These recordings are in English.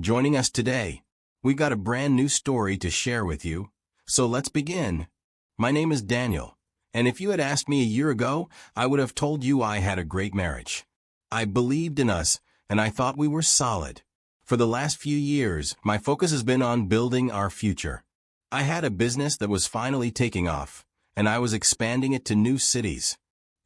joining us today. We got a brand new story to share with you, so let's begin. My name is Daniel, and if you had asked me a year ago, I would have told you I had a great marriage. I believed in us, and I thought we were solid. For the last few years, my focus has been on building our future. I had a business that was finally taking off, and I was expanding it to new cities.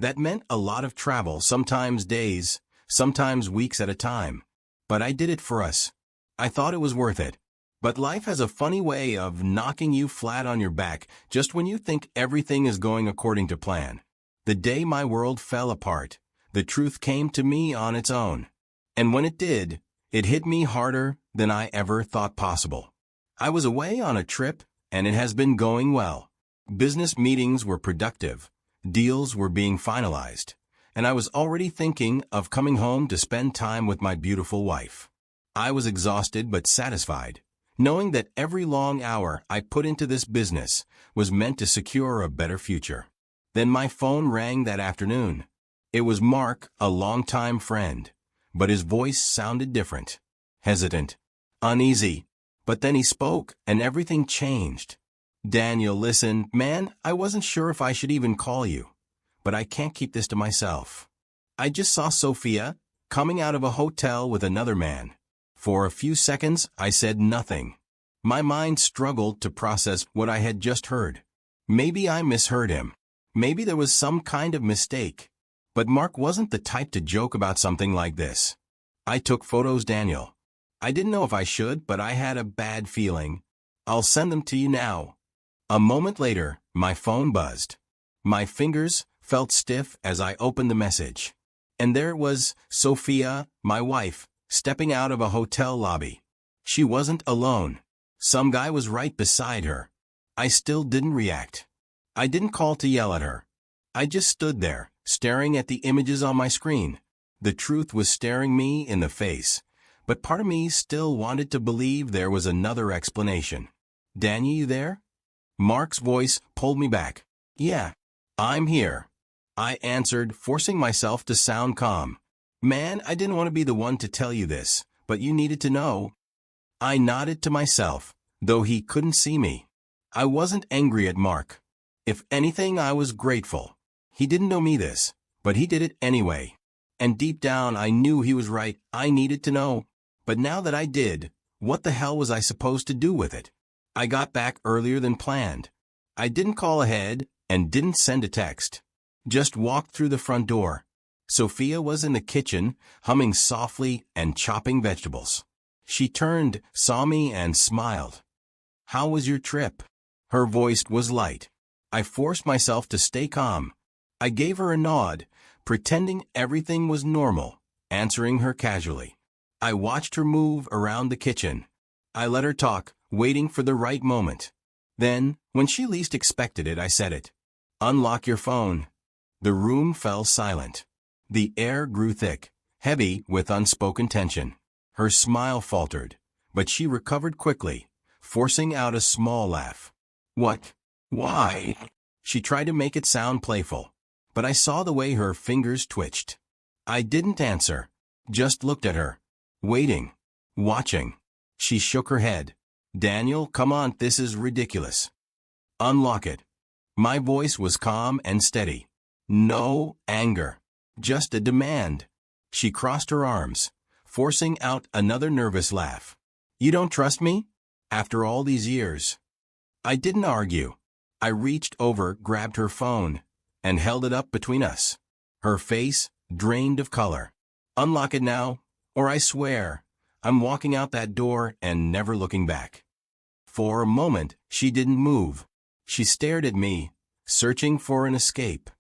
That meant a lot of travel, sometimes days, sometimes weeks at a time. But I did it for us. I thought it was worth it. But life has a funny way of knocking you flat on your back just when you think everything is going according to plan. The day my world fell apart, the truth came to me on its own. And when it did, it hit me harder than I ever thought possible. I was away on a trip, and it has been going well. Business meetings were productive. Deals were being finalized. And I was already thinking of coming home to spend time with my beautiful wife. I was exhausted but satisfied, knowing that every long hour I put into this business was meant to secure a better future. Then my phone rang that afternoon. It was Mark, a longtime friend, but his voice sounded different, hesitant, uneasy. But then he spoke, and everything changed. "Daniel, listen, man, I wasn't sure if I should even call you, but I can't keep this to myself. I just saw Sophia coming out of a hotel with another man." For a few seconds, I said nothing. My mind struggled to process what I had just heard. Maybe I misheard him. Maybe there was some kind of mistake. But Mark wasn't the type to joke about something like this. "I took photos, Daniel. I didn't know if I should, but I had a bad feeling. I'll send them to you now." A moment later, my phone buzzed. My fingers felt stiff as I opened the message. And there it was, Sophia, my wife, stepping out of a hotel lobby. She wasn't alone. Some guy was right beside her. I still didn't react. I didn't call to yell at her. I just stood there, staring at the images on my screen. The truth was staring me in the face. But part of me still wanted to believe there was another explanation. "Daniel, you there?" Mark's voice pulled me back. "Yeah, I'm here," I answered, forcing myself to sound calm. "Man, I didn't want to be the one to tell you this, but you needed to know." I nodded to myself, though he couldn't see me. I wasn't angry at Mark. If anything, I was grateful. He didn't know me this, but he did it anyway. And deep down, I knew he was right. I needed to know. But now that I did, what the hell was I supposed to do with it? I got back earlier than planned. I didn't call ahead and didn't send a text. Just walked through the front door. Sophia was in the kitchen, humming softly and chopping vegetables. She turned, saw me, and smiled. "How was your trip?" Her voice was light. I forced myself to stay calm. I gave her a nod, pretending everything was normal, answering her casually. I watched her move around the kitchen. I let her talk, waiting for the right moment. Then, when she least expected it, I said it. "Unlock your phone." The room fell silent. The air grew thick, heavy with unspoken tension. Her smile faltered, but she recovered quickly, forcing out a small laugh. "What? Why?" She tried to make it sound playful, but I saw the way her fingers twitched. I didn't answer, just looked at her, waiting, watching. She shook her head. "Daniel, come on, this is ridiculous." "Unlock it." My voice was calm and steady. No anger, just a demand. She crossed her arms, forcing out another nervous laugh. "You don't trust me? After all these years?" I didn't argue. I reached over, grabbed her phone, and held it up between us. Her face drained of color. "Unlock it now, or I swear, I'm walking out that door and never looking back." For a moment, she didn't move. She stared at me, searching for an escape.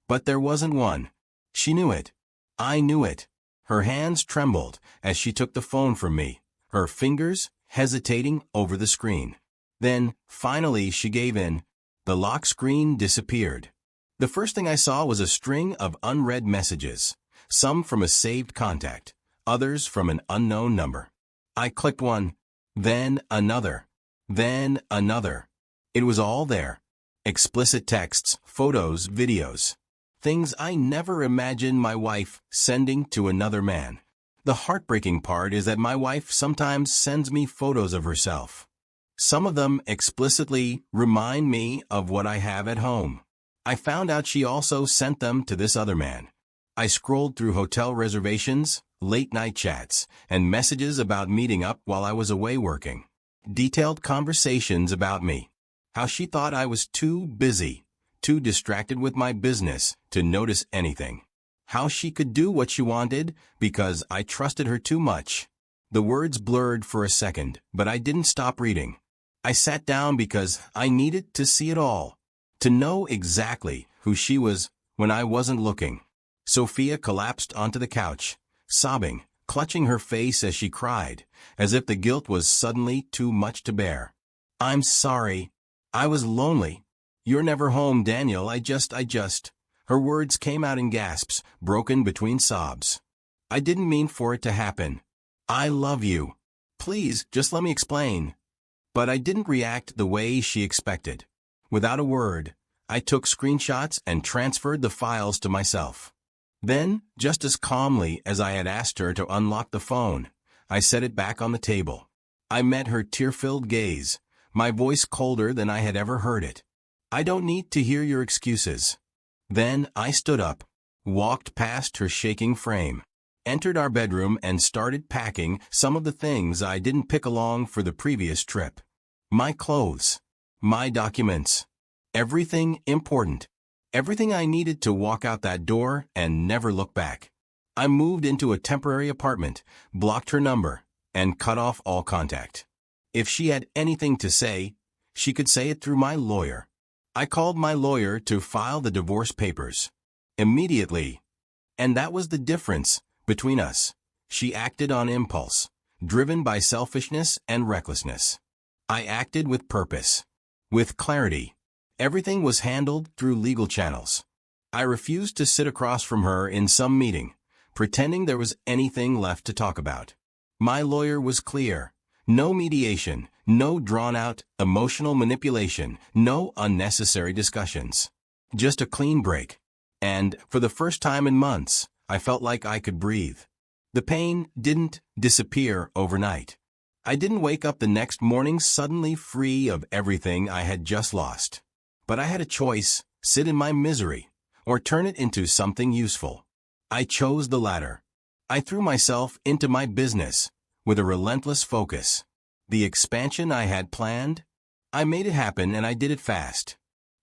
But there wasn't one. She knew it. I knew it. Her hands trembled as she took the phone from me, her fingers hesitating over the screen. Then, finally, she gave in. The lock screen disappeared. The first thing I saw was a string of unread messages, some from a saved contact, others from an unknown number. I clicked one, then another, then another. It was all there. Explicit texts, photos, videos. Things I never imagined my wife sending to another man. The heartbreaking part is that my wife sometimes sends me photos of herself. Some of them explicitly remind me of what I have at home. I found out she also sent them to this other man. I scrolled through hotel reservations, late-night chats, and messages about meeting up while I was away working. Detailed conversations about me. How she thought I was too busy, too distracted with my business to notice anything. How she could do what she wanted because I trusted her too much. The words blurred for a second, but I didn't stop reading. I sat down because I needed to see it all, to know exactly who she was when I wasn't looking. Sophia collapsed onto the couch, sobbing, clutching her face as she cried, as if the guilt was suddenly too much to bear. "I'm sorry. I was lonely. You're never home, Daniel. I just. Her words came out in gasps, broken between sobs. "I didn't mean for it to happen. I love you. Please, just let me explain." But I didn't react the way she expected. Without a word, I took screenshots and transferred the files to myself. Then, just as calmly as I had asked her to unlock the phone, I set it back on the table. I met her tear-filled gaze, my voice colder than I had ever heard it. "I don't need to hear your excuses." Then I stood up, walked past her shaking frame, entered our bedroom and started packing some of the things I didn't pick along for the previous trip. My clothes, my documents, everything important, everything I needed to walk out that door and never look back. I moved into a temporary apartment, blocked her number, and cut off all contact. If she had anything to say, she could say it through my lawyer. I called my lawyer to file the divorce papers. Immediately. And that was the difference between us. She acted on impulse, driven by selfishness and recklessness. I acted with purpose, with clarity. Everything was handled through legal channels. I refused to sit across from her in some meeting, pretending there was anything left to talk about. My lawyer was clear. No mediation, no drawn-out, emotional manipulation, no unnecessary discussions. Just a clean break. And, for the first time in months, I felt like I could breathe. The pain didn't disappear overnight. I didn't wake up the next morning suddenly free of everything I had just lost. But I had a choice: sit in my misery, or turn it into something useful. I chose the latter. I threw myself into my business, with a relentless focus. The expansion I had planned? I made it happen, and I did it fast.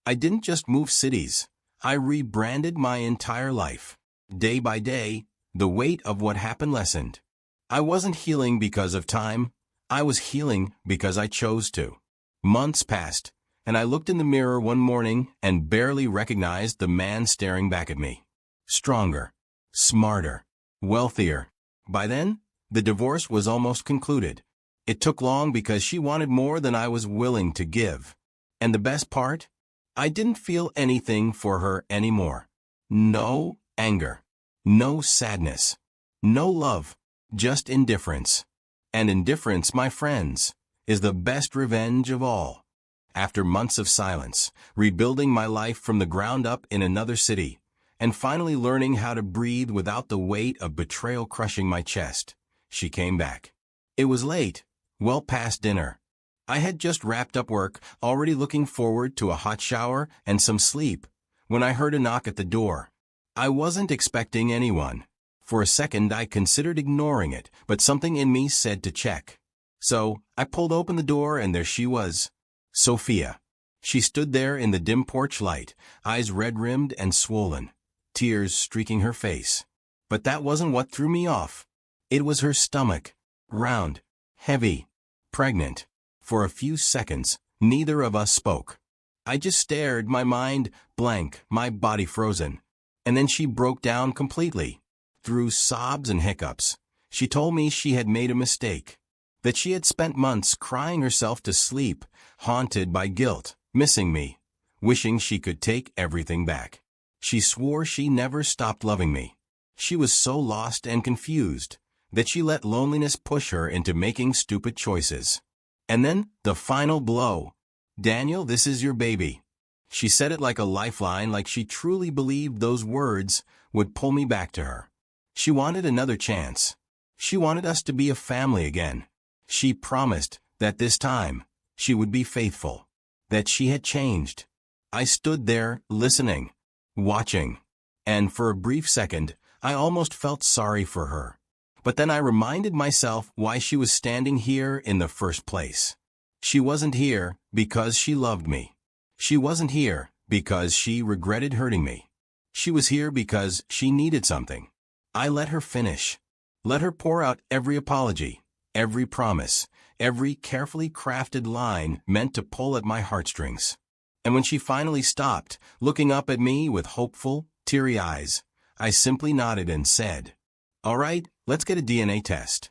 I didn't just move cities. I rebranded my entire life. Day by day, the weight of what happened lessened. I wasn't healing because of time. I was healing because I chose to. Months passed, and I looked in the mirror one morning and barely recognized the man staring back at me. Stronger, smarter, wealthier. By then, the divorce was almost concluded. It took long because she wanted more than I was willing to give. And the best part? I didn't feel anything for her anymore. No anger. No sadness. No love. Just indifference. And indifference, my friends, is the best revenge of all. After months of silence, rebuilding my life from the ground up in another city, and finally learning how to breathe without the weight of betrayal crushing my chest, she came back. It was late, well past dinner. I had just wrapped up work, already looking forward to a hot shower and some sleep, when I heard a knock at the door. I wasn't expecting anyone. For a second I considered ignoring it, but something in me said to check. So, I pulled open the door and there she was. Sophia. She stood there in the dim porch light, eyes red-rimmed and swollen, tears streaking her face. But that wasn't what threw me off. It was her stomach. Round. Heavy. Pregnant. For a few seconds, neither of us spoke. I just stared, my mind blank, my body frozen. And then she broke down completely. Through sobs and hiccups, she told me she had made a mistake. That she had spent months crying herself to sleep, haunted by guilt, missing me, wishing she could take everything back. She swore she never stopped loving me. She was so lost and confused that she let loneliness push her into making stupid choices. And then, the final blow. "Daniel, this is your baby." She said it like a lifeline, like she truly believed those words would pull me back to her. She wanted another chance. She wanted us to be a family again. She promised that this time she would be faithful, that she had changed. I stood there, listening, watching, and for a brief second, I almost felt sorry for her. But then I reminded myself why she was standing here in the first place. She wasn't here because she loved me. She wasn't here because she regretted hurting me. She was here because she needed something. I let her finish. Let her pour out every apology, every promise, every carefully crafted line meant to pull at my heartstrings. And when she finally stopped, looking up at me with hopeful, teary eyes, I simply nodded and said, "All right, let's get a DNA test."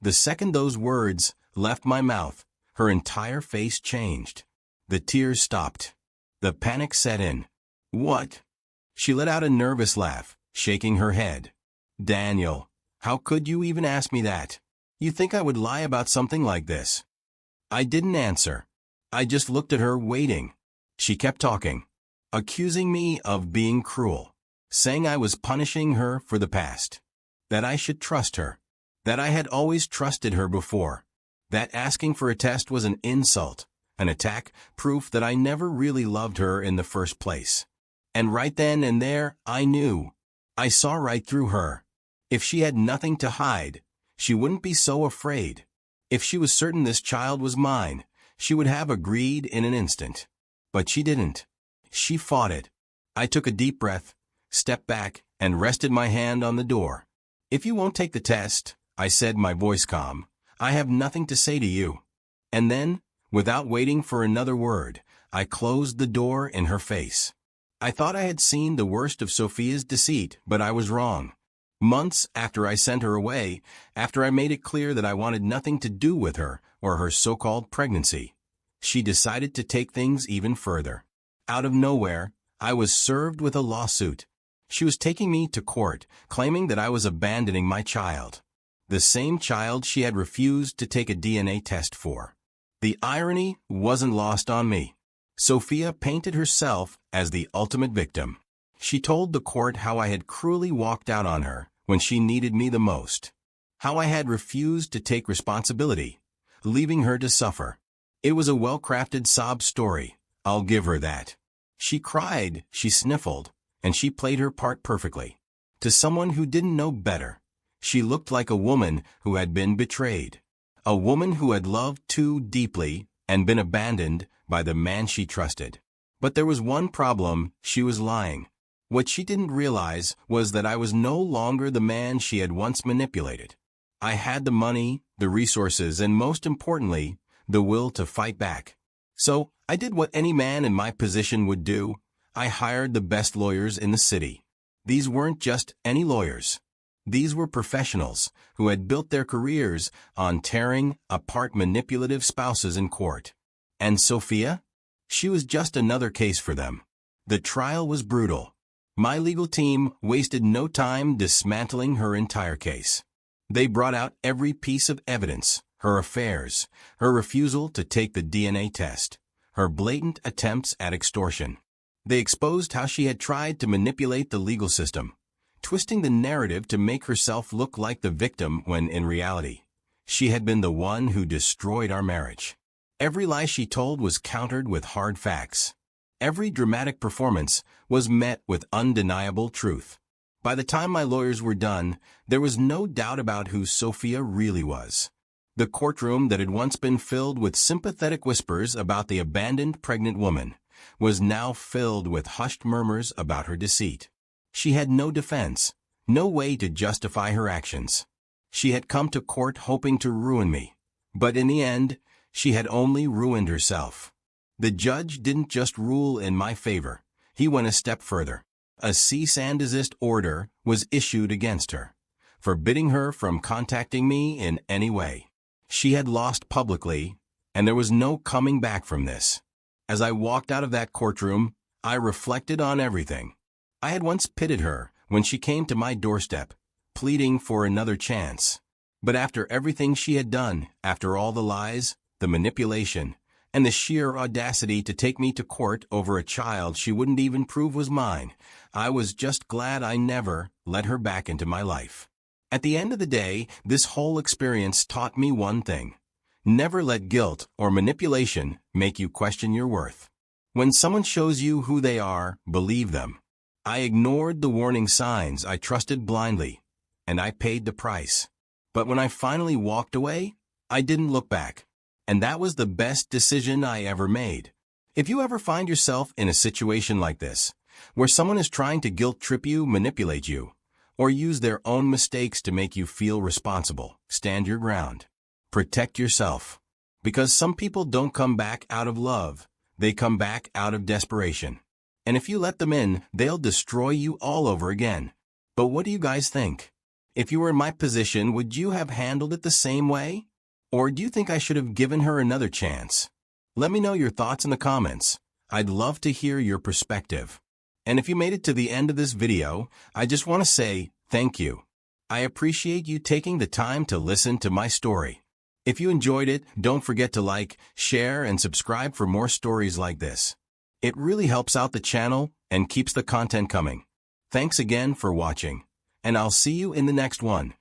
The second those words left my mouth, her entire face changed. The tears stopped. The panic set in. "What?" She let out a nervous laugh, shaking her head. "Daniel, how could you even ask me that? You think I would lie about something like this?" I didn't answer. I just looked at her, waiting. She kept talking, accusing me of being cruel, saying I was punishing her for the past, that I should trust her, that I had always trusted her before, that asking for a test was an insult, an attack, proof that I never really loved her in the first place. And right then and there, I knew. I saw right through her. If she had nothing to hide, she wouldn't be so afraid. If she was certain this child was mine, she would have agreed in an instant. But she didn't. She fought it. I took a deep breath, stepped back, and rested my hand on the door. "If you won't take the test," I said, my voice calm, "I have nothing to say to you." And then, without waiting for another word, I closed the door in her face. I thought I had seen the worst of Sophia's deceit, but I was wrong. Months after I sent her away, after I made it clear that I wanted nothing to do with her or her so-called pregnancy, she decided to take things even further. Out of nowhere, I was served with a lawsuit. She was taking me to court, claiming that I was abandoning my child, the same child she had refused to take a DNA test for. The irony wasn't lost on me. Sophia painted herself as the ultimate victim. She told the court how I had cruelly walked out on her when she needed me the most, how I had refused to take responsibility, leaving her to suffer. It was a well-crafted sob story, I'll give her that. She cried, she sniffled, and she played her part perfectly. To someone who didn't know better, she looked like a woman who had been betrayed, a woman who had loved too deeply and been abandoned by the man she trusted. But there was one problem: she was lying. What she didn't realize was that I was no longer the man she had once manipulated. I had the money, the resources, and most importantly, the will to fight back. So I did what any man in my position would do. I hired the best lawyers in the city. These weren't just any lawyers. These were professionals who had built their careers on tearing apart manipulative spouses in court. And Sophia? She was just another case for them. The trial was brutal. My legal team wasted no time dismantling her entire case. They brought out every piece of evidence: her affairs, her refusal to take the DNA test, her blatant attempts at extortion. They exposed how she had tried to manipulate the legal system, twisting the narrative to make herself look like the victim when in reality, she had been the one who destroyed our marriage. Every lie she told was countered with hard facts. Every dramatic performance was met with undeniable truth. By the time my lawyers were done, there was no doubt about who Sophia really was. The courtroom that had once been filled with sympathetic whispers about the abandoned pregnant woman was now filled with hushed murmurs about her deceit. She had no defense, no way to justify her actions. She had come to court hoping to ruin me, but in the end, she had only ruined herself. The judge didn't just rule in my favor. He went a step further. A cease and desist order was issued against her, forbidding her from contacting me in any way. She had lost publicly, and there was no coming back from this. As I walked out of that courtroom, I reflected on everything. I had once pitied her when she came to my doorstep, pleading for another chance. But after everything she had done, after all the lies, the manipulation, and the sheer audacity to take me to court over a child she wouldn't even prove was mine, I was just glad I never let her back into my life. At the end of the day, this whole experience taught me one thing. Never let guilt or manipulation make you question your worth. When someone shows you who they are, believe them. I ignored the warning signs, I trusted blindly, and I paid the price. But when I finally walked away, I didn't look back. And that was the best decision I ever made. If you ever find yourself in a situation like this, where someone is trying to guilt trip you, manipulate you, or use their own mistakes to make you feel responsible, stand your ground. Protect yourself. Because some people don't come back out of love, they come back out of desperation. And if you let them in, they'll destroy you all over again. But what do you guys think? If you were in my position, would you have handled it the same way? Or do you think I should have given her another chance? Let me know your thoughts in the comments. I'd love to hear your perspective. And if you made it to the end of this video, I just want to say thank you. I appreciate you taking the time to listen to my story. If you enjoyed it, don't forget to like, share, and subscribe for more stories like this. It really helps out the channel and keeps the content coming. Thanks again for watching, and I'll see you in the next one.